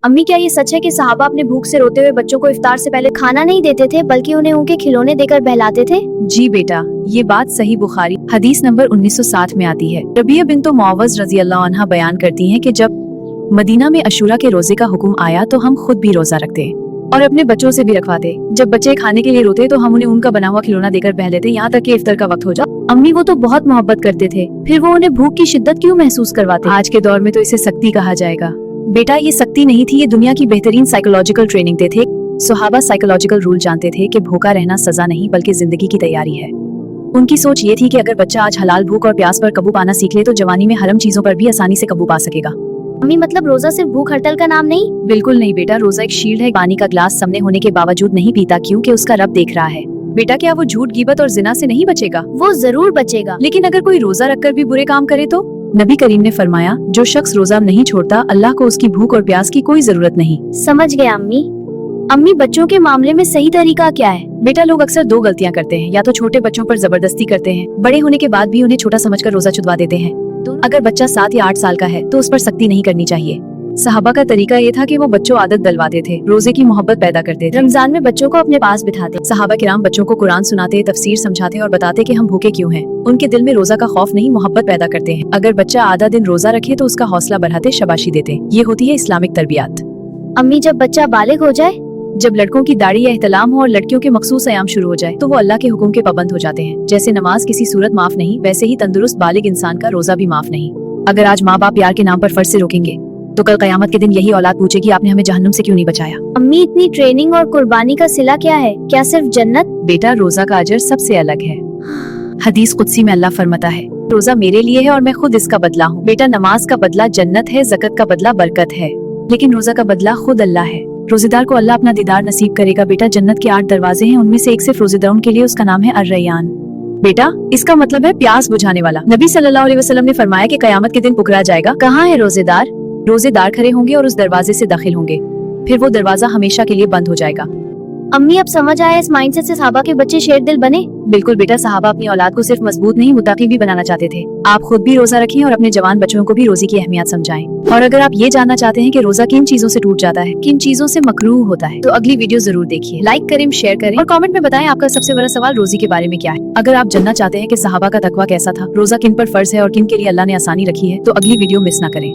अम्मी क्या ये सच है कि सहाबा अपने भूख से रोते हुए बच्चों को इफ्तार से पहले खाना नहीं देते थे बल्कि उन्हें उनके खिलौने देकर बहलाते थे? जी बेटा, ये बात सही बुखारी हदीस नंबर 1960 में आती है। रबिया बिन्त मुअव्वज़ रज़ी अल्लाह अन्हा बयान करती हैं कि जब मदीना में अशूरा के रोजे का हुक्म आया तो हम खुद भी रोजा रखते और अपने बच्चों से भी रखवाते। जब बच्चे खाने के लिए रोते तो हम उन्हें उनका बना हुआ खिलौना देकर बह लेते यहाँ तक कि इफ्तार का वक्त हो जाए। अम्मी वो तो बहुत मोहब्बत करते थे, फिर वो उन्हें भूख की शिद्दत क्यों महसूस करवाते? आज के दौर में तो इसे सख्ती कहा जाएगा। बेटा, ये सख्ती नहीं थी, ये दुनिया की बेहतरीन साइकोलॉजिकल ट्रेनिंग थे। सहाबा साइकोलॉजिकल रूल जानते थे कि भूखा रहना सजा नहीं बल्कि जिंदगी की तैयारी है। उनकी सोच ये थी कि अगर बच्चा आज हलाल भूख और प्यास पर काबू पाना सीख ले तो जवानी में हराम चीजों पर भी आसानी से काबू पा सकेगा। अम्मी मतलब रोजा सिर्फ भूख हड़ताल का नाम नहीं? बिल्कुल नहीं बेटा, रोजा एक शील्ड है। पानी का ग्लास सामने होने के बावजूद नहीं पीता क्योंकि उसका रब देख रहा है। बेटा, क्या वो झूठ, गिबत और जिना से नहीं बचेगा? वो जरूर बचेगा। लेकिन अगर कोई रोजा रखकर भी बुरे काम करे तो? नबी करीम ने फरमाया, जो शख्स रोजा नहीं छोड़ता अल्लाह को उसकी भूख और प्यास की कोई जरूरत नहीं। समझ गया अम्मी। अम्मी बच्चों के मामले में सही तरीका क्या है? बेटा, लोग अक्सर दो गलतियां करते हैं। या तो छोटे बच्चों पर जबरदस्ती करते हैं, बड़े होने के बाद भी उन्हें छोटा समझकर रोजा छुड़वा देते हैं। अगर बच्चा 7 या 8 साल का है तो उस पर सख्ती नहीं करनी चाहिए। सहाबा का तरीका ये था कि वो बच्चों आदत डलवाते थे, रोजे की मोहब्बत पैदा करते थे। रमजान में बच्चों को अपने पास बिठाते। सहाबा किराम बच्चों को कुरान सुनाते, तफसीर समझाते और बताते कि हम भूखे क्यों हैं। उनके दिल में रोजा का खौफ नहीं, मोहब्बत पैदा करते हैं। अगर बच्चा आधा दिन रोजा रखे तो उसका हौसला बढ़ाते, शाबाशी देते। ये होती है इस्लामिक तरबियत। अम्मी जब बच्चा बालिग हो जाए, जब लड़कों की दाढ़ी या एहतलाम हो और लड़कियों के मखसूस अयाम शुरू हो जाए तो वो अल्लाह के हुक्म के पाबंद हो जाते हैं। जैसे नमाज किसी सूरत माफ नहीं, वैसे ही तंदुरुस्त बालिग इंसान का रोजा भी माफ नहीं। अगर आज माँ बाप प्यार के नाम पर फर्ज से रोकेंगे तो कल कयामत के दिन यही औलाद पूछेगी, आपने हमें जहन्नुम से क्यों नहीं बचाया? अम्मी इतनी ट्रेनिंग और कुर्बानी का सिला क्या है? क्या सिर्फ जन्नत? बेटा, रोजा का अजर सबसे अलग है। हदीस कुदसी में अल्लाह फरमाता है, रोजा मेरे लिए है और मैं खुद इसका बदला हूँ। बेटा, नमाज का बदला जन्नत है, ज़कत का बदला बरकत है, लेकिन रोजा का बदला खुद अल्लाह है। रोजेदार को अल्लाह अपना दीदार नसीब करेगा। बेटा, जन्नत के 8 दरवाजे हैं, उनमें से एक सिर्फ रोजेदारों के लिए, उसका नाम है अर्रयान। बेटा, इसका मतलब है प्यास बुझाने वाला। नबी सल्लल्लाहु अलैहि वसल्लम ने फरमाया कि कयामत के दिन पुकारा जाएगा, कहाँ है रोजेदार? रोजेदार खड़े होंगे और उस दरवाजे से दाखिल होंगे, फिर वो दरवाजा हमेशा के लिए बंद हो जाएगा। अम्मी अब समझ आया, इस माइंडसेट से सहाबा के बच्चे शेर दिल बने। बिल्कुल बेटा, सहाबा अपनी औलाद को सिर्फ मजबूत नहीं मुताकी भी बनाना चाहते थे। आप खुद भी रोजा रखें और अपने जवान बच्चों को भी रोजे की अहमियत समझाएं। और अगर आप ये जानना चाहते हैं कि रोजा किन चीजों से टूट जाता है, किन चीजों से मकरूह होता है, तो अगली वीडियो जरूर देखिए। लाइक करें, शेयर करें और कमेंट में बताएं आपका सबसे बड़ा सवाल रोजे के बारे में क्या है। अगर आप जानना चाहते हैं कि सहाबा का तकवा कैसा था, रोजा किन पर फर्ज है और किन के लिए अल्लाह ने आसानी रखी है, तो अगली वीडियो मिस ना करें।